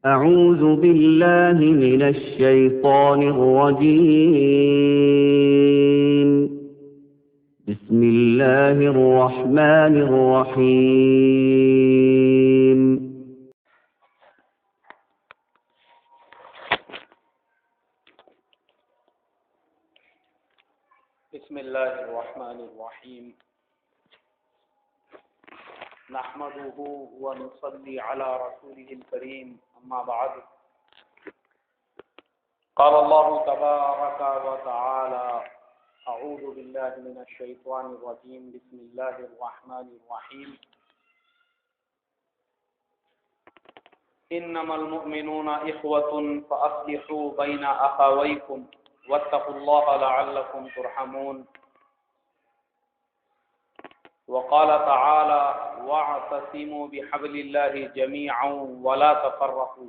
أعوذ بالله من الشيطان الرجيم. بسم الله الرحمن الرحيم. بسم الله الرحمن الرحيم. نحمده ونصلي على رسوله الكريم، أما بعد. قال الله تبارك وتعالى: أعوذ بالله من الشيطان الرجيم. بسم الله الرحمن الرحيم. إنما المؤمنون إخوة فأصلحوا بين أخويكم واتقوا الله لعلكم ترحمون. وقال تعالى: واعتصموا بحبل الله جميعا ولا تفرقوا.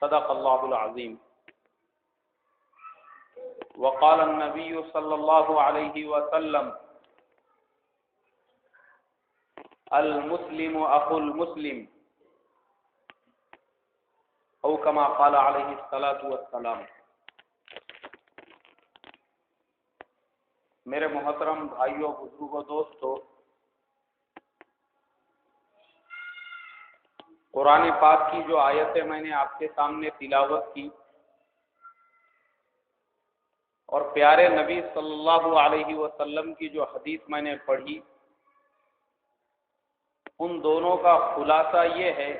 صدق الله العظيم. وقال النبي صلى الله عليه وسلم: المسلم أخو المسلم، او كما قال عليه الصلاة والسلام. میرے محترم بھائیوں، بزرگوں، دوستو، قرآن پاک کی جو آیتیں میں نے آپ کے سامنے تلاوت کی اور پیارے نبی صلی اللہ علیہ وسلم کی جو حدیث میں نے پڑھی، ان دونوں کا خلاصہ یہ ہے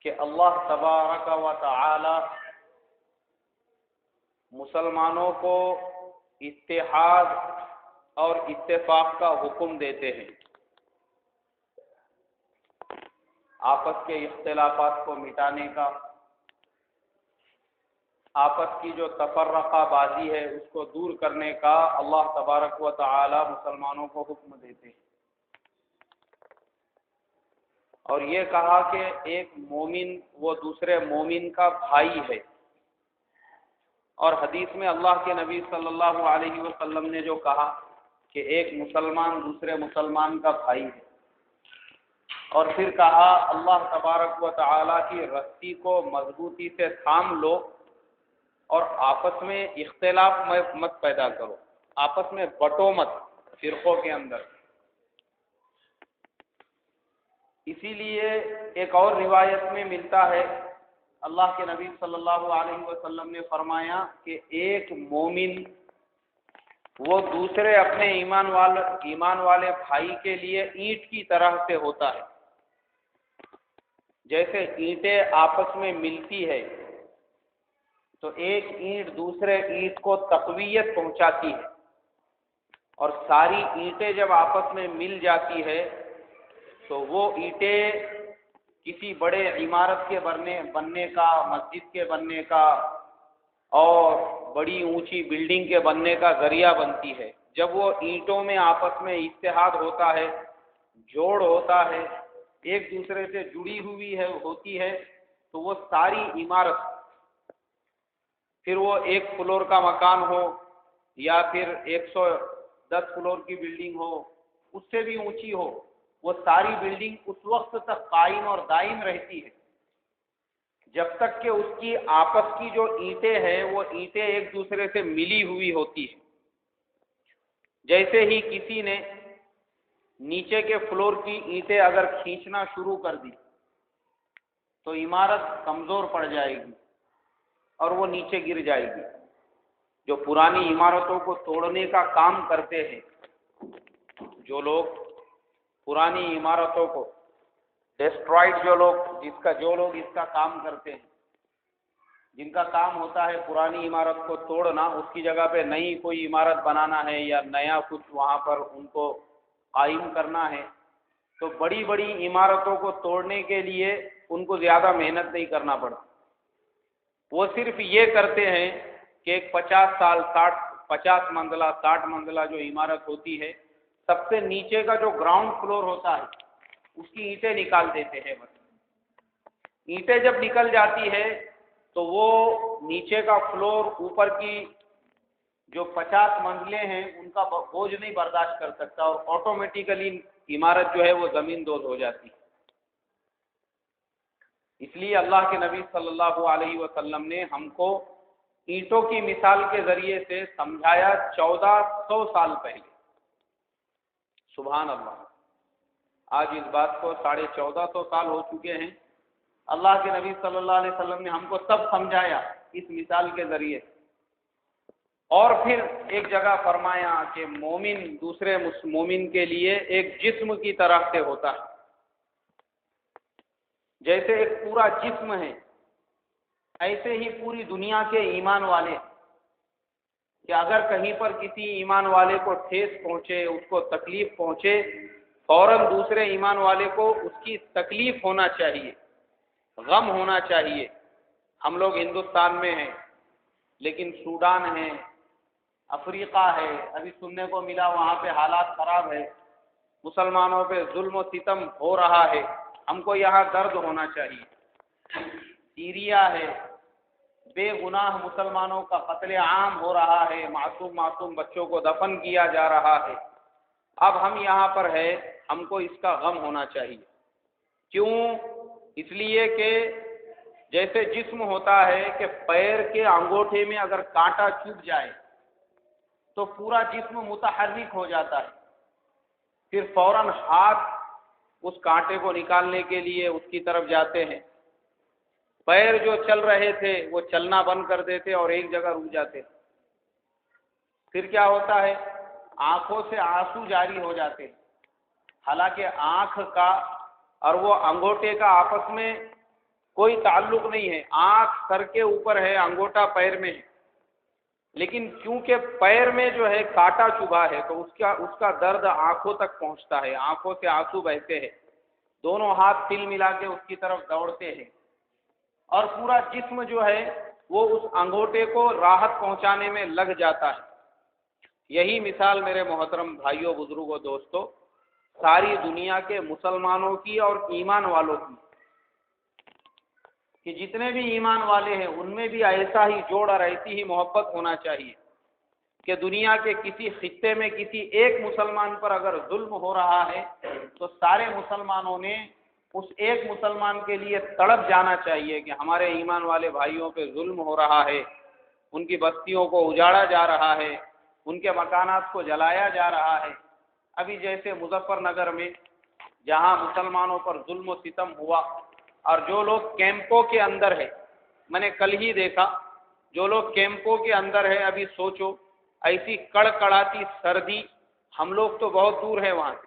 کہ اللہ تبارک و تعالی مسلمانوں کو اتحاد اور اتفاق کا حکم دیتے ہیں، آپس کے اختلافات کو مٹانے کا، آپس کی جو تفرقہ بازی ہے اس کو دور کرنے کا اللہ تبارک و تعالی مسلمانوں کو حکم دیتے ہیں. اور یہ کہا کہ ایک مومن وہ دوسرے مومن کا بھائی ہے. اور حدیث میں اللہ کے نبی صلی اللہ علیہ وسلم نے جو کہا کہ ایک مسلمان دوسرے مسلمان کا بھائی ہے، اور پھر کہا اللہ تبارک و تعالی کی رسی کو مضبوطی سے تھام لو اور آپس میں اختلاف مت پیدا کرو، آپس میں بٹو مت فرقوں کے اندر. اسی لیے ایک اور روایت میں ملتا ہے، اللہ کے نبی صلی اللہ علیہ وسلم نے فرمایا کہ ایک مومن وہ دوسرے اپنے ایمان والے بھائی کے لیے اینٹ کی طرح سے ہوتا ہے. جیسے اینٹیں آپس میں ملتی ہے تو ایک اینٹ دوسرے اینٹ کو تقویت پہنچاتی ہے، اور ساری اینٹیں جب آپس میں مل جاتی ہے تو وہ اینٹیں کسی بڑے عمارت کے بننے کا، مسجد کے بننے کا اور بڑی اونچی بلڈنگ کے بننے کا ذریعہ بنتی ہے. جب وہ اینٹوں میں آپس میں اتحاد ہوتا ہے، جوڑ ہوتا ہے، ایک دوسرے سے جڑی ہوئی ہوتی ہے، تو وہ ساری عمارت، پھر وہ 1 فلور کا مکان ہو یا پھر 110 فلور کی بلڈنگ ہو، اس سے بھی اونچی ہو، وہ ساری بلڈنگ اس وقت تک قائم اور دائم رہتی ہے جب تک کہ اس کی آپس کی جو اینٹیں ہیں وہ اینٹیں ایک دوسرے سے ملی ہوئی ہوتی ہیں. جیسے ہی کسی نے نیچے کے فلور کی اینٹیں اگر کھینچنا شروع کر دی تو عمارت کمزور پڑ جائے گی اور وہ نیچے گر جائے گی. جو پرانی عمارتوں کو توڑنے کا کام کرتے ہیں، جو لوگ پرانی عمارتوں کو ڈسٹرائڈ، جو لوگ اس کا کام کرتے ہیں، جن کا کام ہوتا ہے پرانی عمارت کو توڑنا، اس کی جگہ پہ نئی کوئی عمارت بنانا ہے یا نیا کچھ وہاں پر ان کو قائم کرنا ہے، تو بڑی بڑی عمارتوں کو توڑنے کے لیے ان کو زیادہ محنت نہیں کرنا پڑتا. وہ صرف یہ کرتے ہیں کہ ایک 50 منزلہ 60 منزلہ جو عمارت ہوتی ہے، سب سے نیچے کا جو گراؤنڈ فلور ہوتا ہے اس کی اینٹیں نکال دیتے ہیں. بس اینٹیں جب نکل جاتی ہے تو وہ نیچے کا فلور اوپر کی جو 50 منزلیں ہیں ان کا بوجھ نہیں برداشت کر سکتا، اور آٹومیٹیکلی عمارت جو ہے وہ زمین دوز ہو جاتی ہے. اس لیے اللہ کے نبی صلی اللہ علیہ وسلم نے ہم کو اینٹوں کی مثال کے ذریعے سے سمجھایا 1400 سال پہلے. سبحان اللہ. آج اس بات کو 1450 سال ہو چکے ہیں. اللہ کے نبی صلی اللہ علیہ وسلم نے ہم کو سب سمجھایا اس مثال کے ذریعے. اور پھر ایک جگہ فرمایا کہ مومن دوسرے مومن کے لیے ایک جسم کی طرح سے ہوتا ہے. جیسے ایک پورا جسم ہے ایسے ہی پوری دنیا کے ایمان والے، کہ اگر کہیں پر کسی ایمان والے کو ٹھیس پہنچے، اس کو تکلیف پہنچے، فوراً دوسرے ایمان والے کو اس کی تکلیف ہونا چاہیے، غم ہونا چاہیے. ہم لوگ ہندوستان میں ہیں لیکن سوڈان ہے، افریقہ ہے، ابھی سننے کو ملا وہاں پہ حالات خراب ہے، مسلمانوں پہ ظلم و ستم ہو رہا ہے. ہم کو یہاں درد ہونا چاہیے. سیریا ہے، بے گناہ مسلمانوں کا قتل عام ہو رہا ہے، معصوم بچوں کو دفن کیا جا رہا ہے. اب ہم یہاں پر ہے، ہم کو اس کا غم ہونا چاہیے. کیوں؟ اس لیے کہ جیسے جسم ہوتا ہے کہ پیر کے انگوٹھے میں اگر کانٹا چبھ جائے تو پورا جسم متحرک ہو جاتا ہے، پھر فوراً ہاتھ اس کانٹے کو نکالنے کے لیے اس کی طرف جاتے ہیں. پیر جو چل رہے تھے وہ چلنا بند کر دیتے اور ایک جگہ رک جاتے. پھر کیا ہوتا ہے؟ آنکھوں سے آنسو جاری ہو جاتے. حالانکہ آنکھ کا اور وہ انگوٹے کا آپس میں کوئی تعلق نہیں ہے. آنکھ سر کے اوپر ہے، انگوٹا پیر میں ہے، لیکن کیونکہ پیر میں جو ہے کانٹا چبھا ہے تو اس کا درد آنکھوں تک پہنچتا ہے، آنکھوں سے آنسو بہتے ہیں. دونوں ہاتھ تل ملا کے اس کی طرف دوڑتے ہیں اور پورا جسم جو ہے وہ اس انگوٹے کو راحت پہنچانے میں لگ جاتا ہے. یہی مثال میرے محترم بھائیوں، بزرگوں، دوستوں، ساری دنیا کے مسلمانوں کی اور ایمان والوں کی، کہ جتنے بھی ایمان والے ہیں ان میں بھی ایسا ہی جوڑ اور ایسی ہی محبت ہونا چاہیے کہ دنیا کے کسی خطے میں کسی ایک مسلمان پر اگر ظلم ہو رہا ہے تو سارے مسلمانوں نے اس ایک مسلمان کے لیے تڑپ جانا چاہیے کہ ہمارے ایمان والے بھائیوں پہ ظلم ہو رہا ہے، ان کی بستیوں کو اجاڑا جا رہا ہے، ان کے مکانات کو جلایا جا رہا ہے. ابھی جیسے مظفر نگر میں جہاں مسلمانوں پر ظلم و ستم ہوا، اور جو لوگ کیمپوں کے اندر ہے، میں نے کل ہی دیکھا، جو لوگ کیمپوں کے اندر ہے، ابھی سوچو ایسی کڑکڑاتی سردی، ہم لوگ تو بہت دور ہے وہاں سے،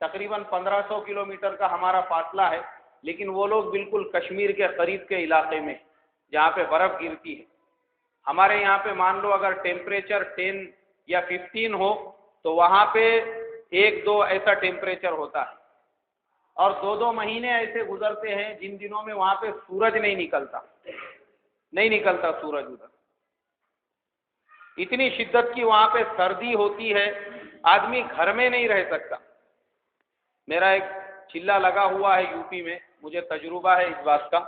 تقریباً 1500 کلومیٹر کا ہمارا فاصلہ ہے، لیکن وہ لوگ بالکل کشمیر کے قریب کے علاقے میں جہاں پہ برف گرتی ہے. ہمارے یہاں پہ مان لو اگر ٹیمپریچر 10 یا 15 ہو تو وہاں پہ 1-2 ایسا ٹیمپریچر ہوتا ہے، اور 2 مہینے ایسے گزرتے ہیں جن دنوں میں وہاں پہ سورج نہیں نکلتا سورج ادھر. اتنی شدت کی وہاں پہ سردی ہوتی ہے، آدمی گھر میں نہیں رہ سکتا. میرا ایک چلہ لگا ہوا ہے یو پی میں، مجھے تجربہ ہے اس بات کا.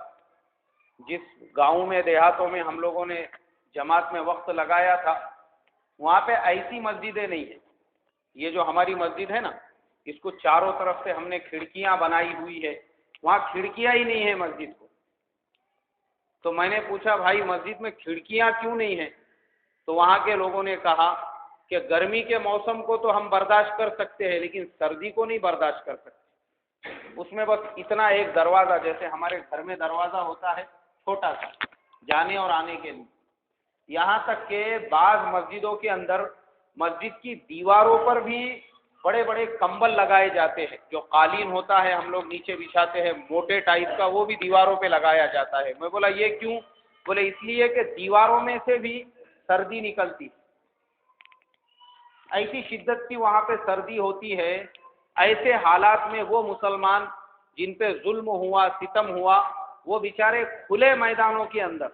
جس گاؤں میں، دیہاتوں میں ہم لوگوں نے جماعت میں وقت لگایا تھا، وہاں پہ ایسی مسجدیں نہیں ہیں. یہ جو ہماری مسجد ہے نا، اس کو چاروں طرف سے ہم نے کھڑکیاں بنائی ہوئی ہے، وہاں کھڑکیاں ہی نہیں ہیں مسجد کو. تو میں نے پوچھا بھائی مسجد میں کھڑکیاں کیوں نہیں ہیں؟ تو وہاں کے لوگوں نے کہا کہ گرمی کے موسم کو تو ہم برداشت کر سکتے ہیں لیکن سردی کو نہیں برداشت کر سکتے. اس میں بس اتنا ایک دروازہ، جیسے ہمارے گھر میں دروازہ ہوتا ہے چھوٹا سا جانے اور آنے کے لیے، یہاں تک کہ بعض مسجدوں کے اندر مسجد کی دیواروں پر بھی بڑے بڑے کمبل لگائے جاتے ہیں. جو قالین ہوتا ہے ہم لوگ نیچے بچھاتے ہیں موٹے ٹائپ کا، وہ بھی دیواروں پہ لگایا جاتا ہے. میں بولا یہ کیوں؟ بولے اس لیے کہ دیواروں میں سے بھی سردی نکلتی، ایسی شدت کی وہاں پہ سردی ہوتی ہے. ایسے حالات میں وہ مسلمان جن پہ ظلم ہوا، ستم ہوا، وہ بیچارے کھلے میدانوں کے اندر،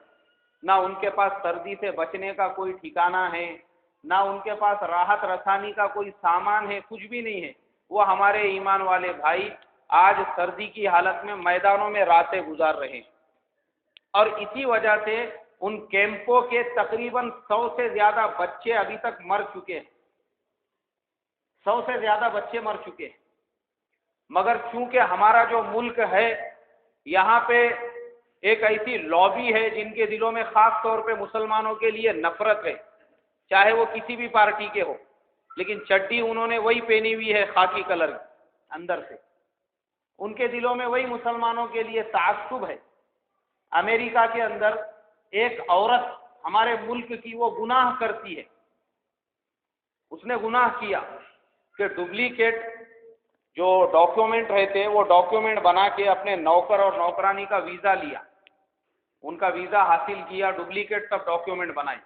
نہ ان کے پاس سردی سے بچنے کا کوئی ٹھکانہ ہے، نہ ان کے پاس راحت رسانی کا کوئی سامان ہے، کچھ بھی نہیں ہے. وہ ہمارے ایمان والے بھائی آج سردی کی حالت میں میدانوں میں راتیں گزار رہے ہیں. اور اسی وجہ سے ان کیمپوں کے تقریباً 100 سے زیادہ بچے ابھی تک مر چکے ہیں. 100 سے زیادہ بچے مر چکے ہیں. مگر چونکہ ہمارا جو ملک ہے یہاں پہ ایک ایسی لابی ہے جن کے دلوں میں خاص طور پہ مسلمانوں کے لیے نفرت ہے، چاہے وہ کسی بھی پارٹی کے ہو، لیکن چڈی انہوں نے وہی پہنی ہوئی ہے خاکی کلر کی اندر سے، ان کے دلوں میں وہی مسلمانوں کے لیے تعصب ہے۔ امریکہ کے اندر ایک عورت ہمارے ملک کی وہ گناہ کرتی ہے، اس نے گناہ کیا کہ ڈپلیکیٹ جو ڈاکیومنٹ رہتے وہ ڈاکیومنٹ بنا کے اپنے نوکر اور نوکرانی کا ویزا لیا، ان کا ویزا حاصل کیا، ڈپلیکیٹ سب ڈاکیومنٹ بنائے،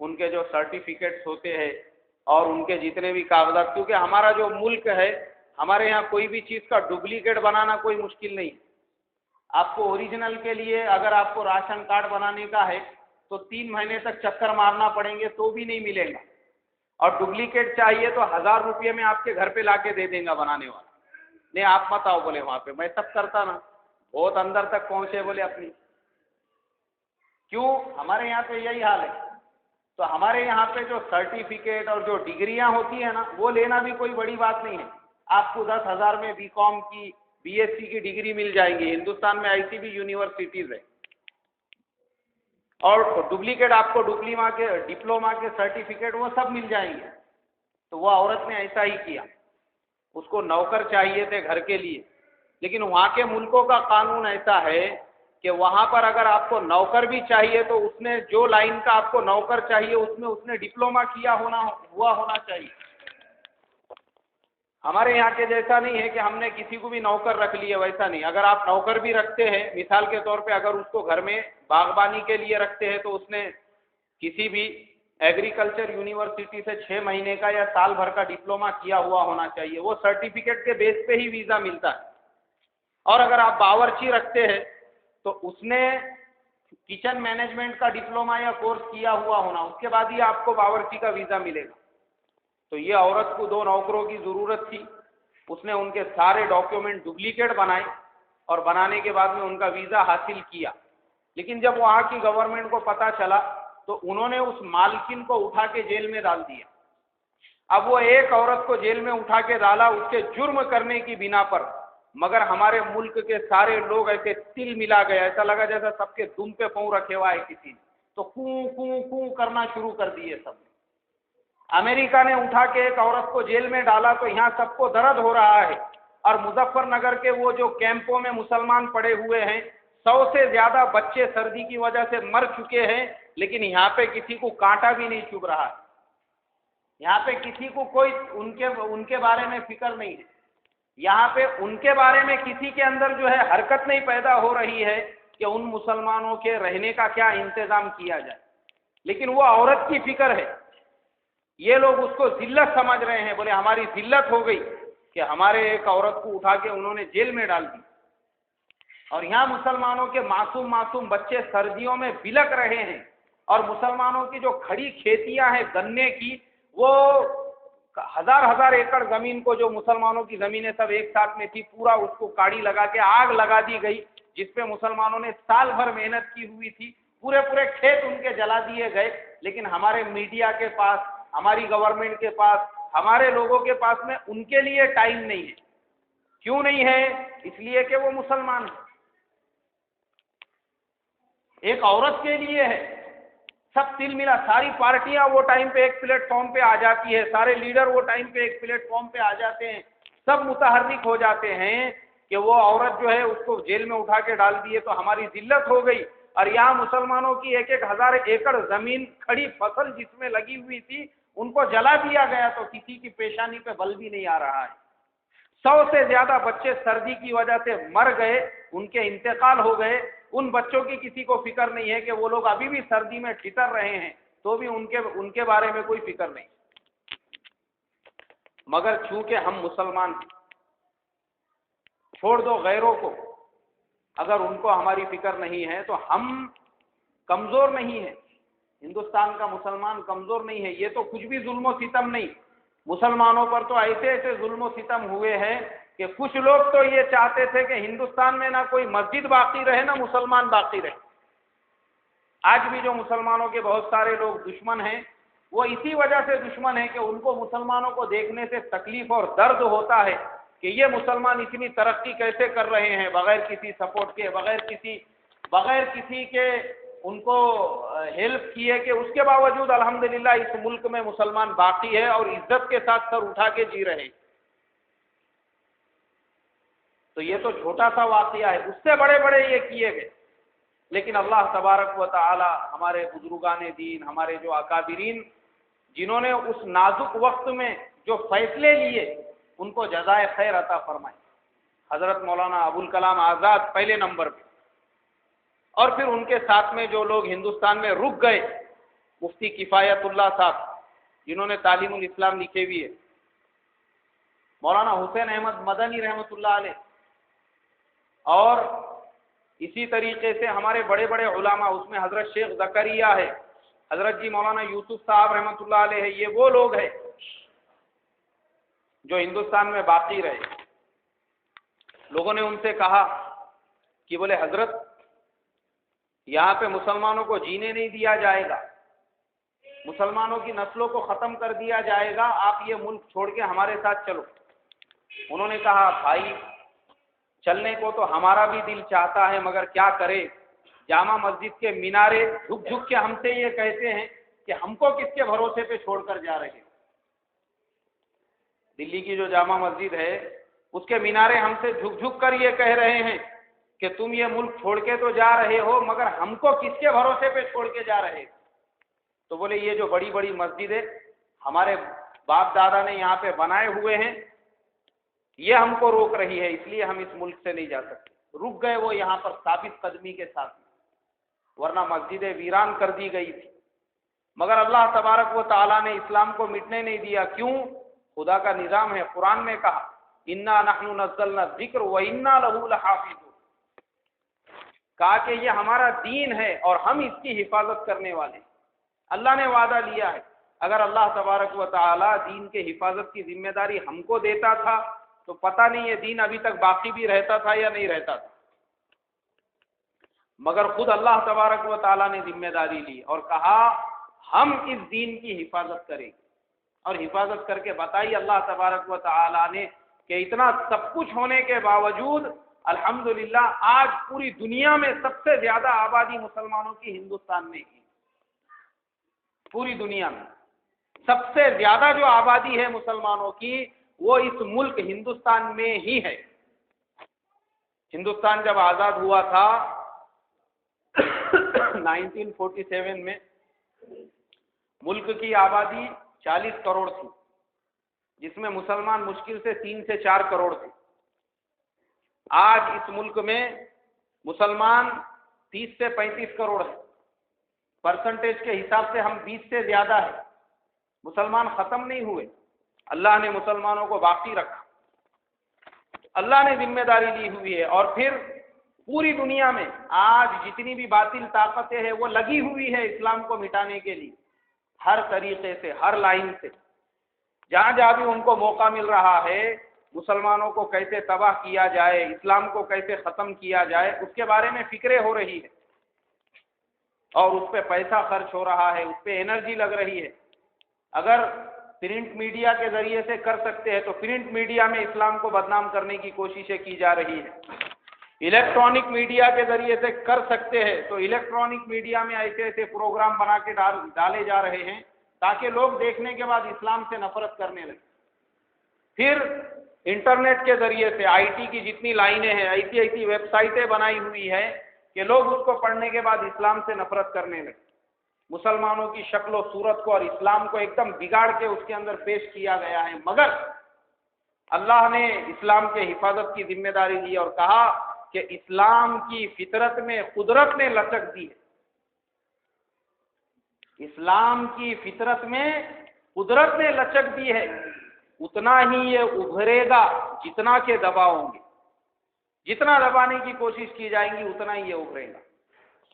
ان کے جو سرٹیفکیٹس ہوتے ہیں اور ان کے جتنے بھی کاغذات، کیونکہ ہمارا جو ملک ہے ہمارے یہاں کوئی بھی چیز کا ڈپلیکیٹ بنانا کوئی مشکل نہیں، آپ کو اوریجنل کے لیے اگر آپ کو راشن کارڈ بنانے کا ہے تو 3 مہینے تک چکر مارنا پڑیں گے تو بھی نہیں ملے گا، اور ڈپلیکیٹ چاہیے تو 1000 روپے میں آپ کے گھر پہ لا کے دے دیں گا بنانے والا، نہیں آپ مت آؤ بولے وہاں پہ، میں سب کرتا نا، بہت اندر تک پہنچے بولے اپنی، کیوں؟ ہمارے یہاں پہ یہی حال ہے۔ تو ہمارے یہاں پہ جو سرٹیفکیٹ اور جو ڈگریاں ہوتی ہیں نا وہ لینا بھی کوئی بڑی بات نہیں ہے، آپ کو 10,000 میں بی کام کی بی ایس سی کی ڈگری مل جائیں گی، ہندوستان میں ایسی بھی یونیورسٹیز ہے، اور ڈپلیکیٹ آپ کو ڈپلوما کے سرٹیفکیٹ وہ سب مل جائیں گے۔ تو وہ عورت نے ایسا ہی کیا، اس کو نوکر چاہیے تھے گھر کے لیے، لیکن وہاں کے ملکوں کا قانون ایسا ہے کہ وہاں پر اگر آپ کو نوکر بھی چاہیے تو اس نے جو لائن کا آپ کو نوکر چاہیے اس میں ڈپلوما کیا ہوا ہونا چاہیے۔ ہمارے یہاں کے جیسا نہیں ہے کہ ہم نے کسی کو بھی نوکر رکھ لیا، ویسا نہیں، اگر آپ نوکر بھی رکھتے ہیں، مثال کے طور پہ اگر اس کو گھر میں باغبانی کے لیے رکھتے ہیں تو اس نے کسی بھی ایگریکلچر یونیورسٹی سے 6 مہینے کا یا سال بھر کا ڈپلوما کیا ہوا ہونا چاہیے، وہ سرٹیفکیٹ کے بیس پہ ہی ویزا ملتا ہے۔ اور اگر آپ باورچی رکھتے ہیں تو اس نے کچن مینجمنٹ کا ڈپلوما یا کورس کیا ہوا ہونا، اس کے بعد ہی آپ کو باورچی کا ویزا ملے گا۔ تو یہ عورت کو 2 نوکروں کی ضرورت تھی، اس نے ان کے سارے ڈاکیومنٹ ڈپلیکیٹ بنائے اور بنانے کے بعد میں ان کا ویزا حاصل کیا، لیکن جب وہاں کی گورنمنٹ کو پتا چلا تو انہوں نے اس مالکن کو اٹھا کے جیل میں ڈال دیا۔ اب وہ ایک عورت کو جیل میں اٹھا کے ڈالا اس کے جرم کرنے کی بنا پر، مگر ہمارے ملک کے سارے لوگ ایسے تل ملا گئے، ایسا لگا جیسا سب کے دم پہ پاؤں رکھے ہوا ہے کسی نے، تو کوں کوں کوں کرنا شروع کر دیے سب۔ امریکہ نے اٹھا کے ایک عورت کو جیل میں ڈالا تو یہاں سب کو درد ہو رہا ہے، اور مظفر نگر کے وہ جو کیمپوں میں مسلمان پڑے ہوئے ہیں 100 سے زیادہ بچے سردی کی وجہ سے مر چکے ہیں، لیکن یہاں پہ کسی کو کانٹا بھی نہیں چبھ رہا ہے، یہاں پہ کسی کو کوئی ان کے بارے میں فکر نہیں ہے، یہاں پہ ان کے بارے میں کسی کے اندر جو ہے حرکت نہیں پیدا ہو رہی ہے کہ ان مسلمانوں کے رہنے کا کیا انتظام کیا جائے، لیکن وہ عورت کی فکر ہے۔ یہ لوگ اس کو ذلت سمجھ رہے ہیں، بولے ہماری ذلت ہو گئی کہ ہمارے ایک عورت کو اٹھا کے انہوں نے جیل میں ڈال دی، اور یہاں مسلمانوں کے معصوم بچے سردیوں میں بلک رہے ہیں، اور مسلمانوں کی جو کھڑی کھیتیاں ہیں گنے کی، وہ ہزار ایکڑ زمین کو، جو مسلمانوں کی زمینیں سب ایک ساتھ میں تھی، پورا اس کو کاڑی لگا کے آگ لگا دی گئی، جس پہ مسلمانوں نے سال بھر محنت کی ہوئی تھی، پورے کھیت ان کے جلا دیے گئے، لیکن ہمارے میڈیا کے پاس، ہماری گورنمنٹ کے پاس، ہمارے لوگوں کے پاس میں ان کے لیے ٹائم نہیں ہے۔ کیوں نہیں ہے؟ اس لیے کہ وہ مسلمان ہیں۔ ایک عورت کے لیے ہے، سب تل ملا، ساری پارٹیاں وہ ٹائم پہ ایک پلیٹ فارم پہ آ جاتی ہے، سارے لیڈر وہ ٹائم پہ ایک پلیٹ فارم پہ آ جاتے ہیں، سب متحرک ہو جاتے ہیں کہ وہ عورت جو ہے اس کو جیل میں اٹھا کے ڈال دیے تو ہماری ذلت ہو گئی، اور یہاں مسلمانوں کی 1000 ایکڑ زمین کھڑی فصل جس میں لگی ہوئی تھی ان کو جلا دیا گیا، تو کسی کی پیشانی پہ بل بھی نہیں آ رہا ہے۔ 100 سے زیادہ بچے سردی کی وجہ سے مر گئے، ان کے انتقال ہو گئے، ان بچوں کی کسی کو فکر نہیں ہے کہ وہ لوگ ابھی بھی سردی میں ٹھٹر رہے ہیں، تو بھی ان کے بارے میں کوئی فکر نہیں۔ مگر چونکہ ہم مسلمان ہیں، چھوڑ دو غیروں کو، اگر ان کو ہماری فکر نہیں ہے تو ہم کمزور نہیں ہیں، ہندوستان کا مسلمان کمزور نہیں ہے۔ یہ تو کچھ بھی ظلم و ستم نہیں، مسلمانوں پر تو ایسے ظلم و ستم ہوئے ہیں کہ کچھ لوگ تو یہ چاہتے تھے کہ ہندوستان میں نہ کوئی مسجد باقی رہے نہ مسلمان باقی رہے۔ آج بھی جو مسلمانوں کے بہت سارے لوگ دشمن ہیں، وہ اسی وجہ سے دشمن ہیں کہ ان کو مسلمانوں کو دیکھنے سے تکلیف اور درد ہوتا ہے کہ یہ مسلمان اتنی ترقی کیسے کر رہے ہیں بغیر کسی سپورٹ کے، بغیر کسی کے ان کو ہیلپ کیے، کہ اس کے باوجود الحمدللہ اس ملک میں مسلمان باقی ہے اور عزت کے ساتھ سر اٹھا کے جی رہے ہیں۔ تو یہ تو چھوٹا سا واقعہ ہے، اس سے بڑے بڑے یہ کیے گئے، لیکن اللہ تبارک و تعالی ہمارے بزرگان دین، ہمارے جو اکابرین، جنہوں نے اس نازک وقت میں جو فیصلے لیے، ان کو جزائے خیر عطا فرمائے۔ حضرت مولانا ابوالکلام آزاد پہلے نمبر پہ، اور پھر ان کے ساتھ میں جو لوگ ہندوستان میں رک گئے، مفتی کفایت اللہ صاحب جنہوں نے تعلیم الاسلام لکھے ہوئی ہے، مولانا حسین احمد مدنی رحمۃ اللہ علیہ، اور اسی طریقے سے ہمارے بڑے بڑے علماء، اس میں حضرت شیخ زکریا ہے، حضرت جی مولانا یوسف صاحب رحمۃ اللہ علیہ ہے، یہ وہ لوگ ہیں جو ہندوستان میں باقی رہے۔ لوگوں نے ان سے کہا کہ بولے حضرت یہاں پہ مسلمانوں کو جینے نہیں دیا جائے گا، مسلمانوں کی نسلوں کو ختم کر دیا جائے گا، آپ یہ ملک چھوڑ کے ہمارے ساتھ چلو۔ انہوں نے کہا بھائی چلنے کو تو ہمارا بھی دل چاہتا ہے، مگر کیا کرے، جامع مسجد کے مینارے جھک جھک کے ہم سے یہ کہتے ہیں کہ ہم کو کس کے بھروسے پہ چھوڑ کر جا رہے ہیں۔ دلی کی جو جامع مسجد ہے اس کے مینارے ہم سے جھک جھک کر یہ کہہ رہے ہیں کہ تم یہ ملک چھوڑ کے تو جا رہے ہو، مگر ہم کو کس کے بھروسے پہ چھوڑ کے جا رہے ہو۔ تو بولے یہ جو بڑی بڑی مسجدیں ہمارے باپ دادا نے یہاں پہ بنائے ہوئے ہیں، یہ ہم کو روک رہی ہے، اس لیے ہم اس ملک سے نہیں جا سکتے۔ رک گئے وہ یہاں پر ثابت قدمی کے ساتھ، ورنہ مسجدیں ویران کر دی گئی تھی، مگر اللہ تبارک و تعالیٰ نے اسلام کو مٹنے نہیں دیا۔ کیوں؟ خدا کا نظام ہے، قرآن میں کہا انا نحن نزلنا الذکر وانا لہ لحافظون، کہا کہ یہ ہمارا دین ہے اور ہم اس کی حفاظت کرنے والے ہیں۔ اللہ نے وعدہ لیا ہے، اگر اللہ تبارک و تعالیٰ دین کے حفاظت کی ذمہ داری ہم کو دیتا تھا تو پتہ نہیں یہ دین ابھی تک باقی بھی رہتا تھا یا نہیں رہتا تھا، مگر خود اللہ تبارک و تعالیٰ نے ذمہ داری لی اور کہا ہم اس دین کی حفاظت کریں گے، اور حفاظت کر کے بتائی اللہ تبارک و تعالیٰ نے کہ اتنا سب کچھ ہونے کے باوجود الحمدللہ آج پوری دنیا میں سب سے زیادہ آبادی مسلمانوں کی ہندوستان میں کی، پوری دنیا میں سب سے زیادہ جو آبادی ہے مسلمانوں کی وہ اس ملک ہندوستان میں ہی ہے۔ ہندوستان جب آزاد ہوا تھا 1947 میں، ملک کی آبادی 40 کروڑ تھی، جس میں مسلمان مشکل سے 3 سے 4 کروڑ تھے۔ آج اس ملک میں مسلمان 30 سے 35 کروڑ ہیں، پرسنٹیج کے حساب سے ہم 20 سے زیادہ ہیں۔ مسلمان ختم نہیں ہوئے، اللہ نے مسلمانوں کو باقی رکھا، اللہ نے ذمہ داری لی ہوئی ہے۔ اور پھر پوری دنیا میں آج جتنی بھی باطل طاقتیں ہیں وہ لگی ہوئی ہے اسلام کو مٹانے کے لیے، ہر طریقے سے، ہر لائن سے، جہاں جہاں بھی ان کو موقع مل رہا ہے مسلمانوں کو کیسے تباہ کیا جائے، اسلام کو کیسے ختم کیا جائے، اس کے بارے میں فکریں ہو رہی ہے، اور اس پہ پیسہ خرچ ہو رہا ہے، اس پہ انرجی لگ رہی ہے۔ اگر پرنٹ میڈیا کے ذریعے سے کر سکتے ہیں تو پرنٹ میڈیا میں اسلام کو بدنام کرنے کی کوششیں کی جا رہی ہے، الیکٹرانک میڈیا کے ذریعے سے کر سکتے ہیں تو الیکٹرانک میڈیا میں ایسے ایسے پروگرام بنا کے ڈالے جا رہے ہیں تاکہ لوگ دیکھنے کے بعد اسلام سے نفرت کرنے لگے۔ پھر انٹرنیٹ کے ذریعے سے آئی ٹی کی جتنی لائنیں ہیں، ایسی ایسی ویب سائٹیں بنائی ہوئی ہے کہ لوگ اس کو پڑھنے کے بعد اسلام سے نفرت کرنے لگے، مسلمانوں کی شکل و صورت کو اور اسلام کو ایک دم بگاڑ کے اس کے اندر پیش کیا گیا ہے۔ مگر اللہ نے اسلام کے حفاظت کی ذمہ داری لی اور کہا کہ اسلام کی فطرت میں قدرت نے لچک دی ہے، اسلام کی فطرت میں قدرت نے لچک دی ہے، اتنا ہی یہ ابھرے گا جتنا کہ دباؤں گے، جتنا دبانے کی کوشش کی جائیں گی اتنا ہی یہ ابھرے گا۔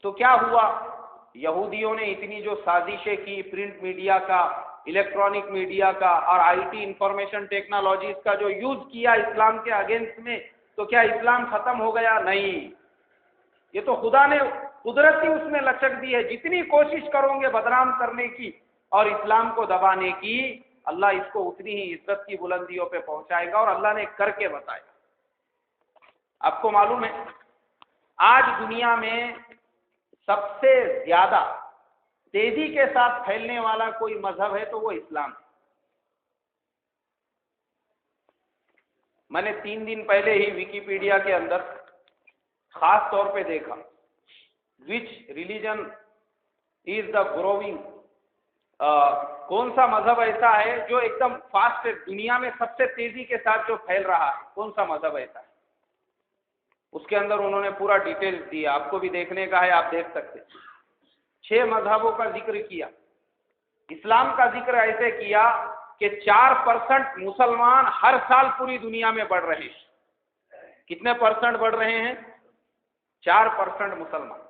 تو کیا ہوا؟ یہودیوں نے اتنی جو سازشیں کی، پرنٹ میڈیا کا، الیکٹرانک میڈیا کا اور آئی ٹی انفارمیشن ٹیکنالوجیز کا جو یوز کیا اسلام کے اگینسٹ میں، تو کیا اسلام ختم ہو گیا؟ نہیں، یہ تو خدا نے قدرتی اس میں لچک دی ہے، جتنی کوشش کرو گے بدنام کرنے کی اور اسلام کو دبانے کی، اللہ اس کو اتنی ہی عزت کی بلندیوں پہ پہنچائے گا، اور اللہ نے کر کے بتایا۔ آپ کو معلوم ہے آج دنیا میں سب سے زیادہ تیزی کے ساتھ پھیلنے والا کوئی مذہب ہے تو وہ اسلام ہے۔ میں نے 3 دن پہلے ہی ویکیپیڈیا کے اندر خاص طور پہ دیکھا وچ ریلیجن از دا گروونگ، کون سا مذہب ایسا ہے جو ایک دم فاسٹ ہے، دنیا میں سب سے تیزی کے ساتھ جو پھیل رہا ہے، کون سا مذہب ایسا ہے؟ اس کے اندر انہوں نے پورا ڈیٹیل دیا، آپ کو بھی دیکھنے کا ہے، آپ دیکھ سکتے۔ 6 مذہبوں کا ذکر کیا۔ اسلام کا ذکر ایسے کیا کہ 4% مسلمان ہر سال پوری دنیا میں بڑھ رہے ہیں۔ کتنے پرسنٹ بڑھ رہے ہیں؟ 4% مسلمان۔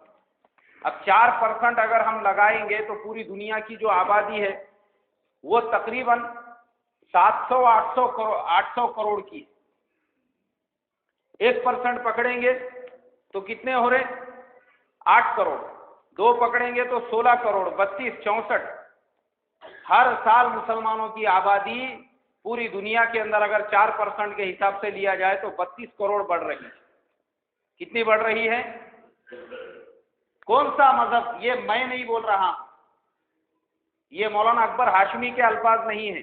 اب 4% اگر ہم لگائیں گے تو پوری دنیا کی جو آبادی ہے وہ تقریباً 700-800 کروڑ کی۔ 1% پکڑیں گے تو کتنے ہو رہے؟ 8 کروڑ۔ 2 پکڑیں گے تو 16 کروڑ، 32، 64۔ ہر سال مسلمانوں کی آبادی پوری دنیا کے اندر اگر 4% کے حساب سے لیا جائے تو 32 کروڑ بڑھ رہی ہے۔ کتنی بڑھ رہی ہے؟ کون سا مذہب؟ یہ میں نہیں بول رہا، یہ مولانا اکبر ہاشمی کے الفاظ نہیں ہیں،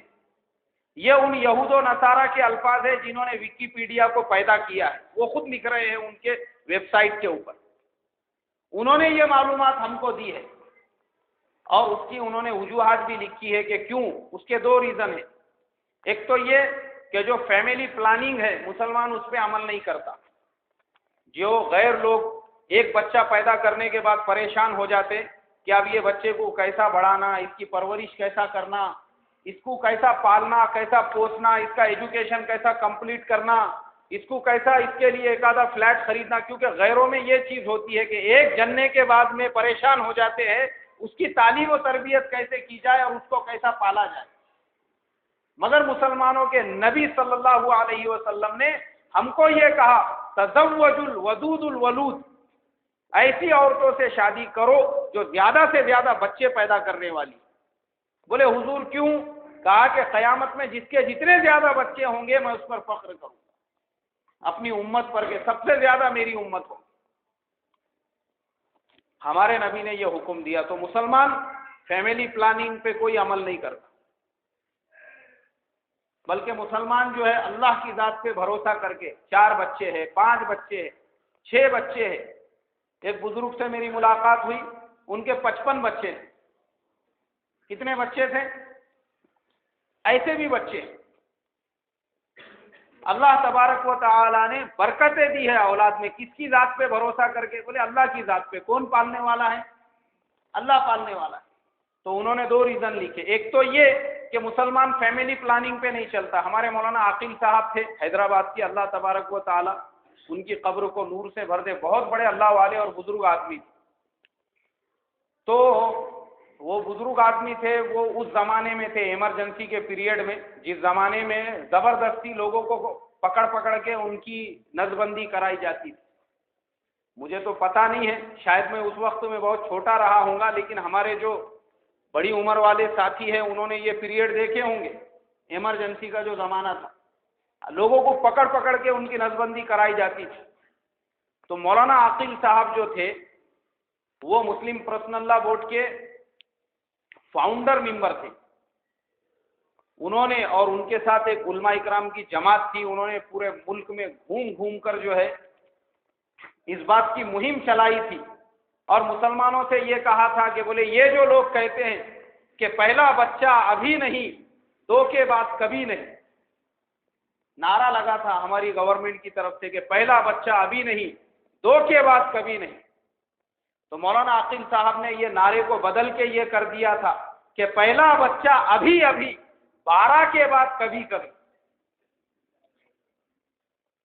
یہ ان یہود و نصارہ کے الفاظ ہیں جنہوں نے ویکیپیڈیا کو پیدا کیا ہے۔ وہ خود لکھ رہے ہیں ان کے ویب سائٹ کے اوپر، انہوں نے یہ معلومات ہم کو دی ہے، اور اس کی انہوں نے وجوہات بھی لکھی ہے کہ کیوں۔ اس کے 2 ریزن ہیں۔ ایک تو یہ کہ جو فیملی پلاننگ ہے مسلمان اس پہ عمل نہیں کرتا۔ جو غیر لوگ ایک بچہ پیدا کرنے کے بعد پریشان ہو جاتے کہ اب یہ بچے کو کیسا بڑھانا، اس کی پرورش کیسا کرنا، اس کو کیسا پالنا، کیسا پوسنا، اس کا ایجوکیشن کیسا کمپلیٹ کرنا، اس کو کیسا، اس کے لیے ایک آدھا فلیٹ خریدنا، کیونکہ غیروں میں یہ چیز ہوتی ہے کہ ایک جننے کے بعد میں پریشان ہو جاتے ہیں اس کی تعلیم و تربیت کیسے کی جائے اور اس کو کیسا پالا جائے۔ مگر مسلمانوں کے نبی صلی اللہ علیہ وسلم نے ہم کو یہ کہا تزوج الودود الولود، ایسی عورتوں سے شادی کرو جو زیادہ سے زیادہ بچے پیدا کرنے والی۔ بولے حضور کیوں؟ کہا کہ قیامت میں جس کے جتنے زیادہ بچے ہوں گے میں اس پر فخر کروں گا، اپنی امت پر، کہ سب سے زیادہ میری امت ہو۔ ہمارے نبی نے یہ حکم دیا، تو مسلمان فیملی پلاننگ پہ کوئی عمل نہیں کرتا، بلکہ مسلمان جو ہے اللہ کی ذات پہ بھروسہ کر کے 4 بچے ہیں، 5 بچے ہیں، 6 بچے ہیں۔ ایک بزرگ سے میری ملاقات ہوئی، ان کے 55 بچے ہیں۔ کتنے بچے تھے؟ ایسے بھی بچے۔ اللہ تبارک و تعالی نے برکتیں دی ہے اولاد میں، کس کی ذات پہ بھروسہ کر کے؟ بولے اللہ کی ذات پہ۔ کون پالنے والا ہے؟ اللہ پالنے والا ہے۔ تو انہوں نے 2 ریزن لکھے، ایک تو یہ کہ مسلمان فیملی پلاننگ پہ نہیں چلتا۔ ہمارے مولانا عاقل صاحب تھے حیدرآباد کی، اللہ تبارک و تعالی ان کی قبر کو نور سے بھر دے، بہت بڑے اللہ والے اور بزرگ آدمی تھے۔ تو وہ بزرگ آدمی تھے، وہ اس زمانے میں تھے ایمرجنسی کے پیریڈ میں، جس زمانے میں زبردستی لوگوں کو پکڑ پکڑ کے ان کی نسبندی کرائی جاتی تھی۔ مجھے تو پتہ نہیں ہے، شاید میں اس وقت میں بہت چھوٹا رہا ہوں گا، لیکن ہمارے جو بڑی عمر والے ساتھی ہیں انہوں نے یہ پیریڈ دیکھے ہوں گے، ایمرجنسی کا جو زمانہ تھا، لوگوں کو پکڑ پکڑ کے ان کی نسبندی کرائی جاتی تھی۔ تو مولانا عاقل صاحب جو تھے وہ مسلم پرسنل لا بورڈ کے فاؤنڈر ممبر تھے۔ انہوں نے، اور ان کے ساتھ ایک علماء اکرام کی جماعت تھی، انہوں نے پورے ملک میں گھوم گھوم کر جو ہے اس بات کی مہم چلائی تھی، اور مسلمانوں سے یہ کہا تھا کہ بولے یہ جو لوگ کہتے ہیں کہ پہلا بچہ ابھی نہیں، 2 کے بعد کبھی نہیں، نعرہ لگا تھا ہماری گورنمنٹ کی طرف سے کہ پہلا بچہ ابھی نہیں، 2 کے بعد کبھی نہیں۔ تو مولانا عاقل صاحب نے یہ نعرے کو بدل کے یہ کر دیا تھا کہ پہلا بچہ ابھی ابھی، 12 کے بعد کبھی کبھی۔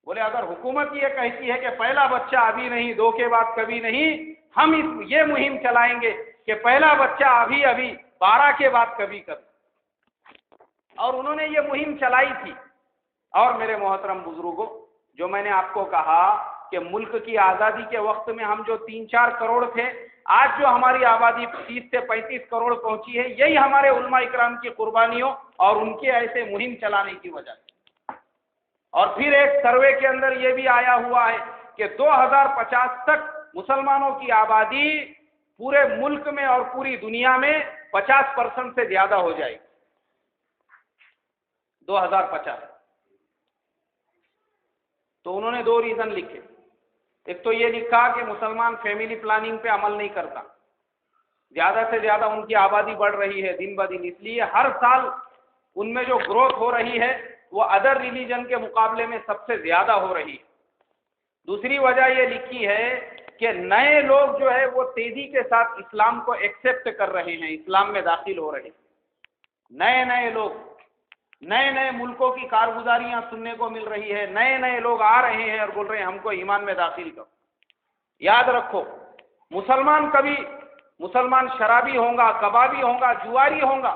بولے اگر حکومت یہ کہتی ہے کہ پہلا بچہ ابھی نہیں، 2 کے بعد کبھی نہیں، ہم یہ مہم چلائیں گے کہ پہلا بچہ ابھی ابھی، 12 کے بعد کبھی کبھی۔ اور انہوں نے یہ مہم چلائی تھی۔ اور میرے محترم بزرگوں، جو میں نے آپ کو کہا کہ ملک کی آزادی کے وقت میں ہم جو 3-4 کروڑ تھے، آج جو ہماری آبادی 30 سے 35 کروڑ پہنچی ہے، یہی ہمارے علماء اکرام کی قربانیوں اور ان کے ایسے مہم چلانے کی وجہ سے۔ اور پھر ایک سروے کے اندر یہ بھی آیا ہوا ہے کہ 2050 تک مسلمانوں کی آبادی پورے ملک میں اور پوری دنیا میں 50% سے زیادہ ہو جائے گی۔ 2050۔ تو انہوں نے 2 ریزن لکھے۔ ایک تو یہ لکھا کہ مسلمان فیملی پلاننگ پہ عمل نہیں کرتا، زیادہ سے زیادہ ان کی آبادی بڑھ رہی ہے دن بدن، اس لیے ہر سال ان میں جو گروتھ ہو رہی ہے وہ ادر ریلیجن کے مقابلے میں سب سے زیادہ ہو رہی ہے۔ دوسری وجہ یہ لکھی ہے کہ نئے لوگ جو ہے وہ تیزی کے ساتھ اسلام کو ایکسپٹ کر رہے ہیں، اسلام میں داخل ہو رہے ہیں۔ نئے لوگ، نئے ملکوں کی کارگزاریاں سننے کو مل رہی ہے، نئے لوگ آ رہے ہیں اور بول رہے ہیں ہم کو ایمان میں داخل کرو۔ یاد رکھو، مسلمان شرابی ہوگا، کبابی ہوگا، جواری ہوگا،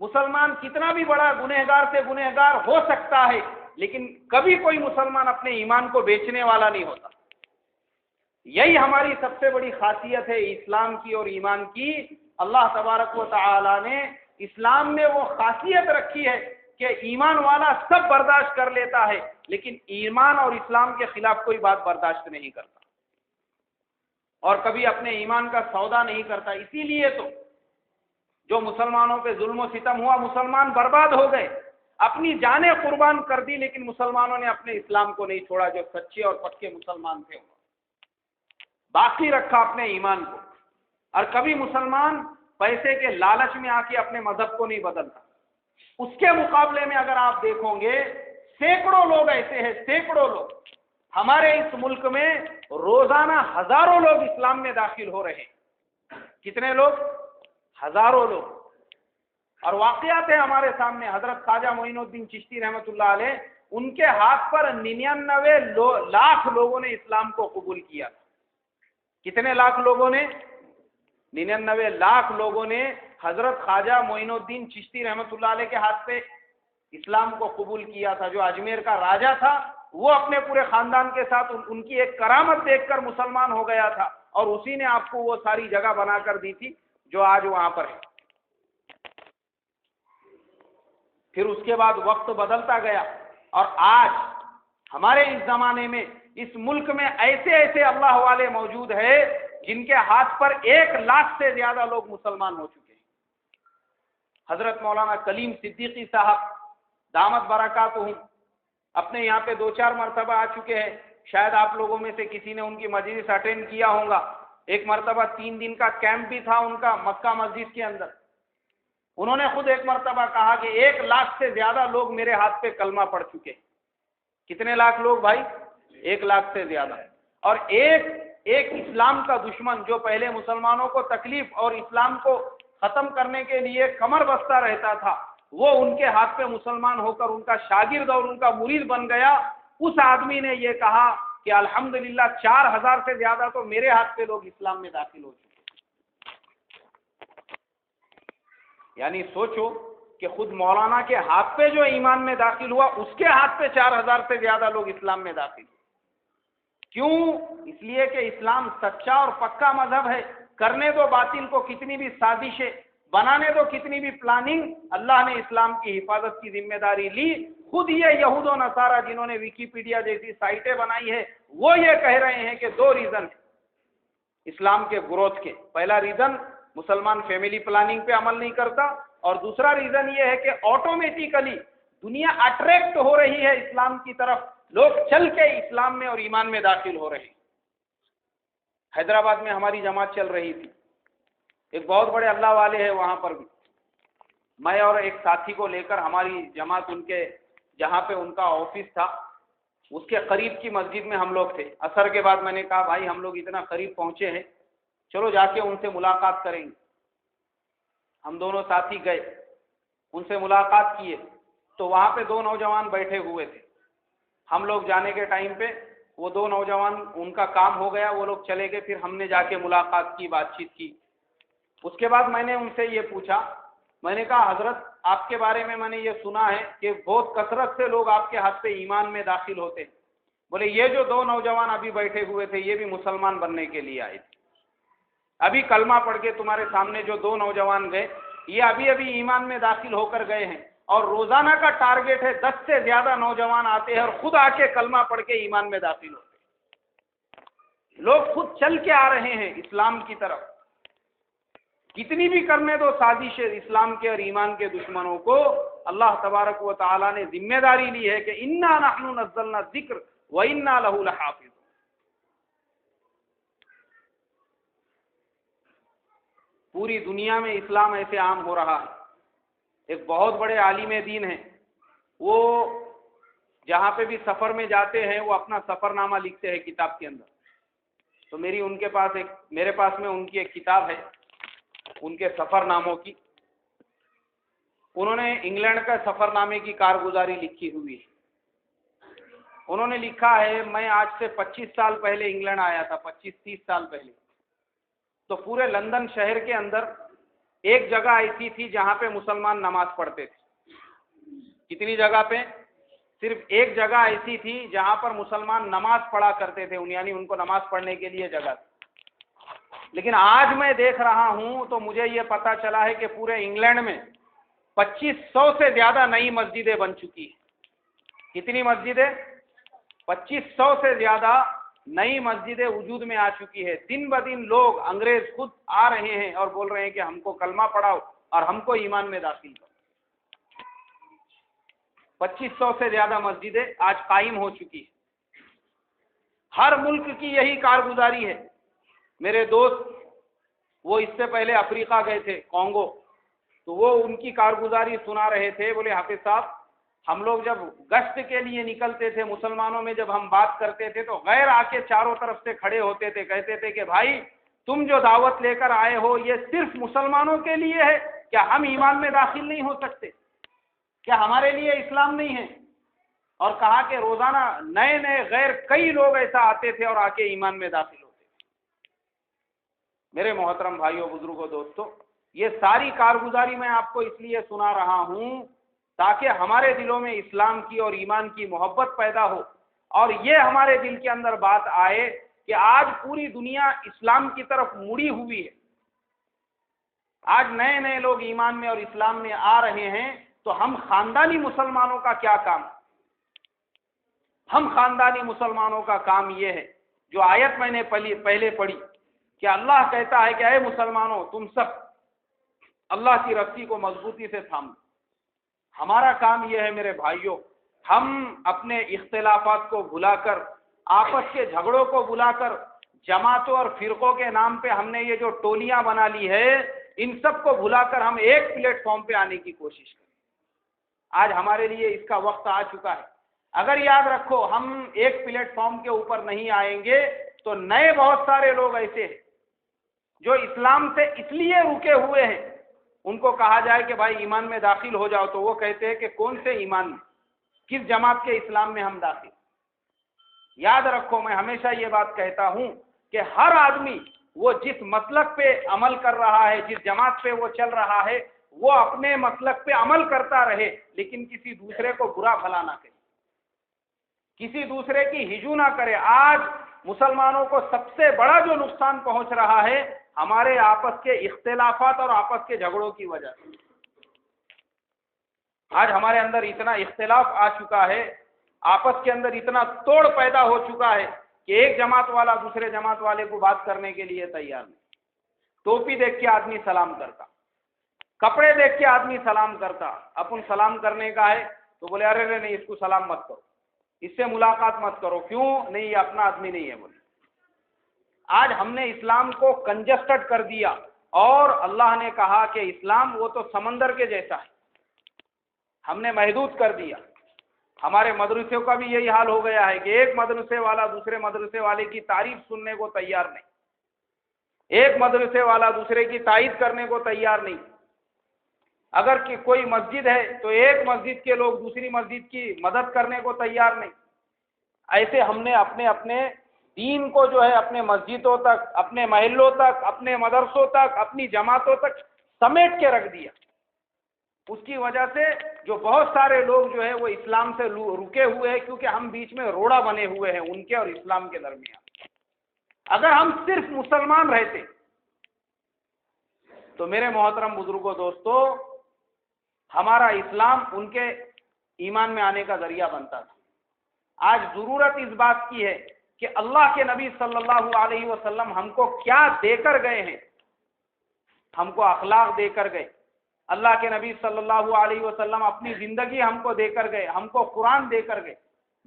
مسلمان کتنا بھی بڑا گنہگار سے گنہگار ہو سکتا ہے، لیکن کبھی کوئی مسلمان اپنے ایمان کو بیچنے والا نہیں ہوتا۔ یہی ہماری سب سے بڑی خاصیت ہے اسلام کی اور ایمان کی۔ اللہ تبارک و تعالی نے اسلام میں وہ خاصیت رکھی ہے کہ ایمان والا سب برداشت کر لیتا ہے، لیکن ایمان اور اسلام کے خلاف کوئی بات برداشت نہیں کرتا اور کبھی اپنے ایمان کا سودا نہیں کرتا۔ اسی لیے تو جو مسلمانوں پہ ظلم و ستم ہوا، مسلمان برباد ہو گئے، اپنی جانیں قربان کر دی، لیکن مسلمانوں نے اپنے اسلام کو نہیں چھوڑا۔ جو سچے اور پکے مسلمان تھے باقی رکھا اپنے ایمان کو، اور کبھی مسلمان پیسے کے لالچ میں آ کے اپنے مذہب کو نہیں بدلتا۔ اس کے مقابلے میں اگر آپ دیکھو گے، سینکڑوں لوگ ایسے ہیں، سینکڑوں لوگ ہمارے اس ملک میں روزانہ ہزاروں لوگ اسلام میں داخل ہو رہے ہیں۔ کتنے لوگ؟ ہزاروں لوگ۔ اور واقعات ہیں ہمارے سامنے، حضرت خواجہ معین الدین چشتی رحمۃ اللہ علیہ، ان کے ہاتھ پر 99 لاکھ لوگوں نے اسلام کو قبول کیا۔ کتنے لاکھ لوگوں نے؟ 99 لاکھ لوگوں نے حضرت خواجہ معین الدین چشتی رحمۃ اللہ علیہ کے ہاتھ سے اسلام کو قبول کیا تھا۔ جو اجمیر کا راجہ تھا، وہ اپنے پورے خاندان کے ساتھ ان کی ایک کرامت دیکھ کر مسلمان ہو گیا تھا، اور اسی نے آپ کو وہ ساری جگہ بنا کر دی تھی جو آج وہاں پر ہے۔ پھر اس کے بعد وقت بدلتا گیا، اور آج ہمارے اس زمانے میں اس ملک میں ایسے اللہ والے موجود ہیں جن کے ہاتھ پر 1 لاکھ سے زیادہ لوگ مسلمان ہو چکے ہیں۔ حضرت مولانا کلیم صدیقی صاحب دامت برکاتہم اپنے یہاں پہ 2-4 مرتبہ آ چکے ہیں۔ شاید آپ لوگوں میں سے کسی نے ان کی مجلس اٹینڈ کیا ہوگا۔ ایک مرتبہ 3 دن کا کیمپ بھی تھا ان کا مکہ مسجد کے اندر۔ انہوں نے خود ایک مرتبہ کہا کہ 1 لاکھ سے زیادہ لوگ میرے ہاتھ پہ کلمہ پڑھ چکے۔ کتنے لاکھ لوگ بھائی؟ 1 لاکھ سے زیادہ۔ اور ایک اسلام کا دشمن جو پہلے مسلمانوں کو تکلیف اور اسلام کو ختم کرنے کے لیے کمر بستہ رہتا تھا، وہ ان کے ہاتھ پہ مسلمان ہو کر ان کا شاگرد اور ان کا مرید بن گیا۔ اس آدمی نے یہ کہا کہ الحمدللہ 4000 سے زیادہ تو میرے ہاتھ پہ لوگ اسلام میں داخل ہو چکے۔ یعنی سوچو کہ خود مولانا کے ہاتھ پہ جو ایمان میں داخل ہوا، اس کے ہاتھ پہ 4000 سے زیادہ لوگ اسلام میں داخل ہوئے۔ کیوں؟ اس لیے کہ اسلام سچا اور پکا مذہب ہے۔ کرنے دو باطل کو کتنی بھی سازشیں، بنانے دو کتنی بھی پلاننگ، اللہ نے اسلام کی حفاظت کی ذمہ داری لی۔ خود یہ یہود و نصارہ جنہوں نے ویکیپیڈیا جیسی سائٹیں بنائی ہے، وہ یہ کہہ رہے ہیں کہ 2 ریزن اسلام کے گروتھ کے۔ پہلا ریزن، مسلمان فیملی پلاننگ پہ عمل نہیں کرتا، اور دوسرا ریزن یہ ہے کہ آٹومیٹیکلی دنیا اٹریکٹ ہو رہی ہے اسلام کی طرف، لوگ چل کے اسلام میں اور ایمان میں داخل ہو رہے ہیں۔ حیدرآباد میں ہماری جماعت چل رہی تھی، ایک بہت بڑے اللہ والے ہیں وہاں پر بھی، میں اور ایک ساتھی کو لے کر ہماری جماعت ان کے جہاں پہ ان کا آفس تھا اس کے قریب کی مسجد میں ہم لوگ تھے۔ عصر کے بعد میں نے کہا بھائی ہم لوگ اتنا قریب پہنچے ہیں، چلو جا کے ان سے ملاقات کریں گے۔ ہم دونوں ساتھی گئے، ان سے ملاقات کیے تو وہاں پہ 2 نوجوان بیٹھے ہوئے تھے۔ ہم لوگ جانے کے ٹائم پہ وہ 2 نوجوان ان کا کام ہو گیا، وہ لوگ چلے گئے، پھر ہم نے جا کے ملاقات کی، بات چیت کی۔ اس کے بعد میں نے ان سے یہ پوچھا، میں نے کہا حضرت آپ کے بارے میں نے یہ سنا ہے کہ بہت کثرت سے لوگ آپ کے ہاتھ سے ایمان میں داخل ہوتے ہیں، بولے یہ جو دو نوجوان ابھی بیٹھے ہوئے تھے یہ بھی مسلمان بننے کے لیے آئے تھے، ابھی کلمہ پڑھ کے تمہارے سامنے جو دو نوجوان گئے یہ ابھی ابھی ایمان میں داخل ہو کر گئے ہیں، اور روزانہ کا ٹارگٹ ہے 10 سے زیادہ نوجوان آتے ہیں اور خود آ کے کلمہ پڑھ کے ایمان میں داخل ہوتے ہیں، لوگ خود چل کے آ رہے ہیں اسلام کی طرف۔ کتنی بھی کرنے دو سازشیں اسلام کے اور ایمان کے دشمنوں کو، اللہ تبارک و تعالیٰ نے ذمہ داری لی ہے کہ انا نحن نزلنا الذکر وانا لہ لحافظون۔ پوری دنیا میں اسلام ایسے عام ہو رہا ہے۔ ایک بہت بڑے عالم دین ہیں، وہ جہاں پہ بھی سفر میں جاتے ہیں وہ اپنا سفر نامہ لکھتے ہیں کتاب کے اندر۔ تو میرے پاس میں ان کی ایک کتاب ہے ان کے سفر ناموں کی۔ انہوں نے انگلینڈ کا سفر نامے کی کارگزاری لکھی ہوئی ہے۔ انہوں نے لکھا ہے میں آج سے 25 سال پہلے انگلینڈ آیا تھا، 25-30 سال پہلے، تو پورے لندن شہر کے اندر ایک جگہ ایسی تھی جہاں پہ مسلمان نماز پڑھتے تھے۔ کتنی جگہ پہ؟ صرف ایک جگہ ایسی تھی جہاں پر مسلمان نماز پڑھا کرتے تھے، یعنی ان کو نماز پڑھنے کے لیے جگہ تھی۔ لیکن آج میں دیکھ رہا ہوں تو مجھے یہ پتا چلا ہے کہ پورے انگلینڈ میں 2500 سے زیادہ نئی مسجدیں بن چکی ہیں۔ کتنی مسجدیں؟ 2500 سے زیادہ نئی مسجدیں وجود میں آ چکی ہے۔ دن بدن لوگ انگریز خود آ رہے ہیں اور بول رہے ہیں کہ ہم کو کلمہ پڑھاؤ اور ہم کو ایمان میں داخل کرو۔ 2500 سے زیادہ مسجدیں آج قائم ہو چکی ہیں۔ ہر ملک کی یہی کارگزاری ہے۔ میرے دوست وہ اس سے پہلے افریقہ گئے تھے، کانگو، تو وہ ان کی کارگزاری سنا رہے تھے۔ بولے حافظ صاحب ہم لوگ جب گشت کے لیے نکلتے تھے، مسلمانوں میں جب ہم بات کرتے تھے تو غیر آ کے چاروں طرف سے کھڑے ہوتے تھے، کہتے تھے کہ بھائی تم جو دعوت لے کر آئے ہو یہ صرف مسلمانوں کے لیے ہے، کیا ہم ایمان میں داخل نہیں ہو سکتے؟ کیا ہمارے لیے اسلام نہیں ہے؟ اور کہا کہ روزانہ نئے نئے غیر کئی لوگ ایسا آتے تھے اور آ کے ایمان میں داخل ہوتے۔ میرے محترم بھائیوں، بزرگوں، دوستوں، یہ ساری کارگزاری میں آپ کو اس لیے سنا رہا ہوں تاکہ ہمارے دلوں میں اسلام کی اور ایمان کی محبت پیدا ہو، اور یہ ہمارے دل کے اندر بات آئے کہ آج پوری دنیا اسلام کی طرف مڑی ہوئی ہے۔ آج نئے نئے لوگ ایمان میں اور اسلام میں آ رہے ہیں، تو ہم خاندانی مسلمانوں کا کیا کام؟ ہم خاندانی مسلمانوں کا کام یہ ہے، جو آیت میں نے پہلے پڑھی کہ اللہ کہتا ہے کہ اے مسلمانوں تم سب اللہ کی رسی کو مضبوطی سے تھامو۔ ہمارا کام یہ ہے میرے بھائیوں، ہم اپنے اختلافات کو بھلا کر، آپس کے جھگڑوں کو بھلا کر، جماعتوں اور فرقوں کے نام پہ ہم نے یہ جو ٹولیاں بنا لی ہے ان سب کو بھلا کر ہم ایک پلیٹ فارم پہ آنے کی کوشش کریں۔ آج ہمارے لیے اس کا وقت آ چکا ہے۔ اگر یاد رکھو ہم ایک پلیٹ فارم کے اوپر نہیں آئیں گے تو نئے بہت سارے لوگ ایسے ہیں جو اسلام سے اس لیے رکے ہوئے ہیں، ان کو کہا جائے کہ بھائی ایمان میں داخل ہو جاؤ تو وہ کہتے ہیں کہ کون سے ایمان میں، کس جماعت کے اسلام میں ہم داخل۔ یاد رکھو میں ہمیشہ یہ بات کہتا ہوں کہ ہر آدمی وہ جس مسلک پہ عمل کر رہا ہے، جس جماعت پہ وہ چل رہا ہے، وہ اپنے مسلک پہ عمل کرتا رہے، لیکن کسی دوسرے کو برا بھلا نہ کرے، کسی دوسرے کی ہجو نہ کرے۔ آج مسلمانوں کو سب سے بڑا جو نقصان پہنچ رہا ہے ہمارے آپس کے اختلافات اور آپس کے جھگڑوں کی وجہ سے۔ آج ہمارے اندر اتنا اختلاف آ چکا ہے، آپس کے اندر اتنا توڑ پیدا ہو چکا ہے کہ ایک جماعت والا دوسرے جماعت والے کو بات کرنے کے لیے تیار نہیں۔ ٹوپی دیکھ کے آدمی سلام کرتا، کپڑے دیکھ کے آدمی سلام کرتا، اپن سلام کرنے کا ہے تو بولے ارے نہیں اس کو سلام مت کرو، اس سے ملاقات مت کرو، کیوں نہیں یہ اپنا آدمی نہیں ہے بولے۔ آج ہم نے اسلام کو کنجسٹڈ کر دیا، اور اللہ نے کہا کہ اسلام وہ تو سمندر کے جیسا ہے، ہم نے محدود کر دیا۔ ہمارے مدرسوں کا بھی یہی حال ہو گیا ہے کہ ایک مدرسے والا دوسرے مدرسے والے کی تعریف سننے کو تیار نہیں، ایک مدرسے والا دوسرے کی تائید کرنے کو تیار نہیں۔ اگر کہ کوئی مسجد ہے تو ایک مسجد کے لوگ دوسری مسجد کی مدد کرنے کو تیار نہیں۔ ایسے ہم نے اپنے دین کو جو ہے اپنے مسجدوں تک، اپنے محلوں تک، اپنے مدرسوں تک، اپنی جماعتوں تک سمیٹ کے رکھ دیا۔ اس کی وجہ سے جو بہت سارے لوگ جو ہے وہ اسلام سے رکے ہوئے ہیں، کیونکہ ہم بیچ میں روڑا بنے ہوئے ہیں ان کے اور اسلام کے درمیان۔ اگر ہم صرف مسلمان رہتے تو میرے محترم بزرگوں دوستو، ہمارا اسلام ان کے ایمان میں آنے کا ذریعہ بنتا تھا۔ آج ضرورت اس بات کی ہے کہ اللہ کے نبی صلی اللہ علیہ وسلم ہم کو کیا دے کر گئے ہیں؟ ہم کو اخلاق دے کر گئے۔ اللہ کے نبی صلی اللہ علیہ وسلم اپنی زندگی ہم کو دے کر گئے، ہم کو قرآن دے کر گئے۔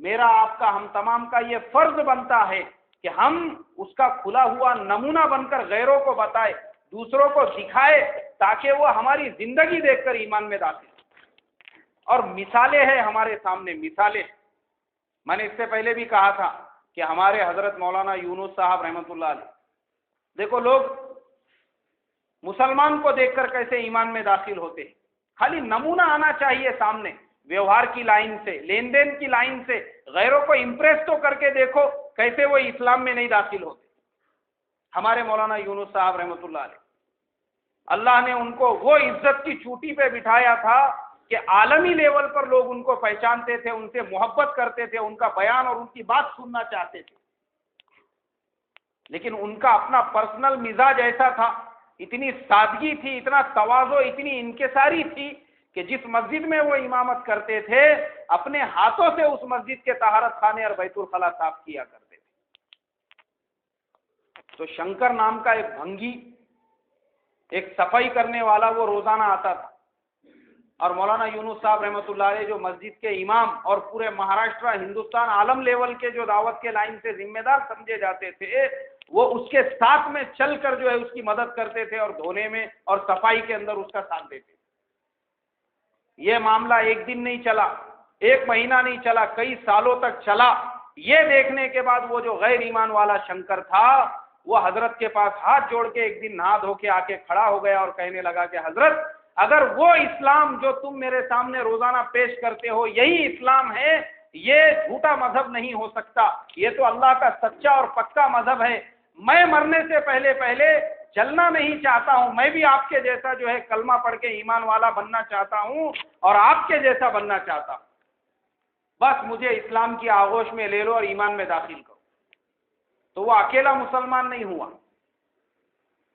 میرا، آپ کا، ہم تمام کا یہ فرض بنتا ہے کہ ہم اس کا کھلا ہوا نمونہ بن کر غیروں کو بتائے، دوسروں کو دکھائے، تاکہ وہ ہماری زندگی دیکھ کر ایمان میں داخل۔ اور مثالیں ہیں ہمارے سامنے، مثالیں۔ میں نے اس سے پہلے بھی کہا تھا کہ ہمارے حضرت مولانا یونس صاحب رحمۃ اللہ علیہ، دیکھو لوگ مسلمان کو دیکھ کر کیسے ایمان میں داخل ہوتے ہیں۔ خالی نمونہ آنا چاہیے سامنے، ویوہار کی لائن سے، لین دین کی لائن سے غیروں کو امپریس تو کر کے دیکھو کیسے وہ اسلام میں نہیں داخل ہوتے۔ ہمارے مولانا یونس صاحب رحمۃ اللہ علیہ، اللہ نے ان کو وہ عزت کی چوٹی پہ بٹھایا تھا کہ عالمی لیول پر لوگ ان کو پہچانتے تھے، ان سے محبت کرتے تھے، ان کا بیان اور ان کی بات سننا چاہتے تھے۔ لیکن ان کا اپنا پرسنل مزاج ایسا تھا، اتنی سادگی تھی، اتنا تواضع، اتنی انکساری تھی کہ جس مسجد میں وہ امامت کرتے تھے اپنے ہاتھوں سے اس مسجد کے طہارت خانے اور بیت الخلا صاف کیا کرتے تھے۔ تو شنکر نام کا ایک بھنگی، ایک صفائی کرنے والا، وہ روزانہ آتا تھا، اور مولانا یونس صاحب رحمۃ اللہ علیہ جو مسجد کے امام اور پورے مہاراشٹر، ہندوستان، عالم لیول کے جو دعوت کے لائن سے ذمہ دار سمجھے جاتے تھے، وہ اس کے ساتھ میں چل کر جو ہے اس کی مدد کرتے تھے اور دھونے میں اور صفائی کے اندر اس کا ساتھ دیتے تھے۔ یہ معاملہ ایک دن نہیں چلا، ایک مہینہ نہیں چلا، کئی سالوں تک چلا۔ یہ دیکھنے کے بعد وہ جو غیر ایمان والا شنکر تھا، وہ حضرت کے پاس ہاتھ جوڑ کے ایک دن نہا دھو کے آ کے کھڑا ہو گیا اور کہنے لگا کہ حضرت، اگر وہ اسلام جو تم میرے سامنے روزانہ پیش کرتے ہو یہی اسلام ہے، یہ جھوٹا مذہب نہیں ہو سکتا، یہ تو اللہ کا سچا اور پکا مذہب ہے۔ میں مرنے سے پہلے جلنا نہیں چاہتا ہوں، میں بھی آپ کے جیسا جو ہے کلمہ پڑھ کے ایمان والا بننا چاہتا ہوں اور آپ کے جیسا بننا چاہتا ہوں، بس مجھے اسلام کی آغوش میں لے لو اور ایمان میں داخل کرو۔ تو وہ اکیلا مسلمان نہیں ہوا،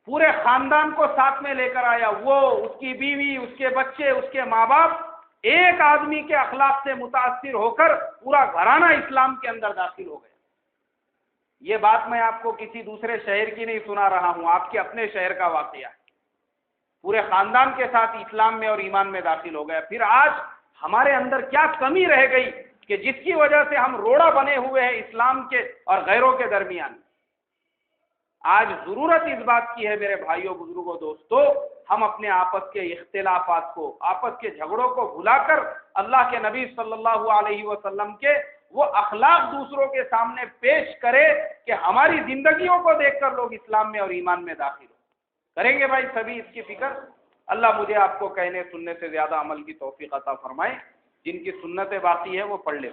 پورے خاندان کو ساتھ میں لے کر آیا، وہ، اس کی بیوی، اس کے بچے، اس کے ماں باپ، ایک آدمی کے اخلاق سے متاثر ہو کر پورا گھرانہ اسلام کے اندر داخل ہو گیا۔ یہ بات میں آپ کو کسی دوسرے شہر کی نہیں سنا رہا ہوں، آپ کے اپنے شہر کا واقعہ ہے۔ پورے خاندان کے ساتھ اسلام میں اور ایمان میں داخل ہو گیا۔ پھر آج ہمارے اندر کیا کمی رہ گئی کہ جس کی وجہ سے ہم روڑا بنے ہوئے ہیں اسلام کے اور غیروں کے درمیان؟ آج ضرورت اس بات کی ہے میرے بھائیوں، بزرگوں، دوستو، ہم اپنے آپس کے اختلافات کو، آپس کے جھگڑوں کو بھلا کر اللہ کے نبی صلی اللہ علیہ وسلم کے وہ اخلاق دوسروں کے سامنے پیش کرے کہ ہماری زندگیوں کو دیکھ کر لوگ اسلام میں اور ایمان میں داخل ہو۔ کریں گے بھائی سبھی اس کی فکر؟ اللہ مجھے آپ کو کہنے سننے سے زیادہ عمل کی توفیق عطا فرمائے۔ جن کی سنتیں باقی ہے وہ پڑھ لے۔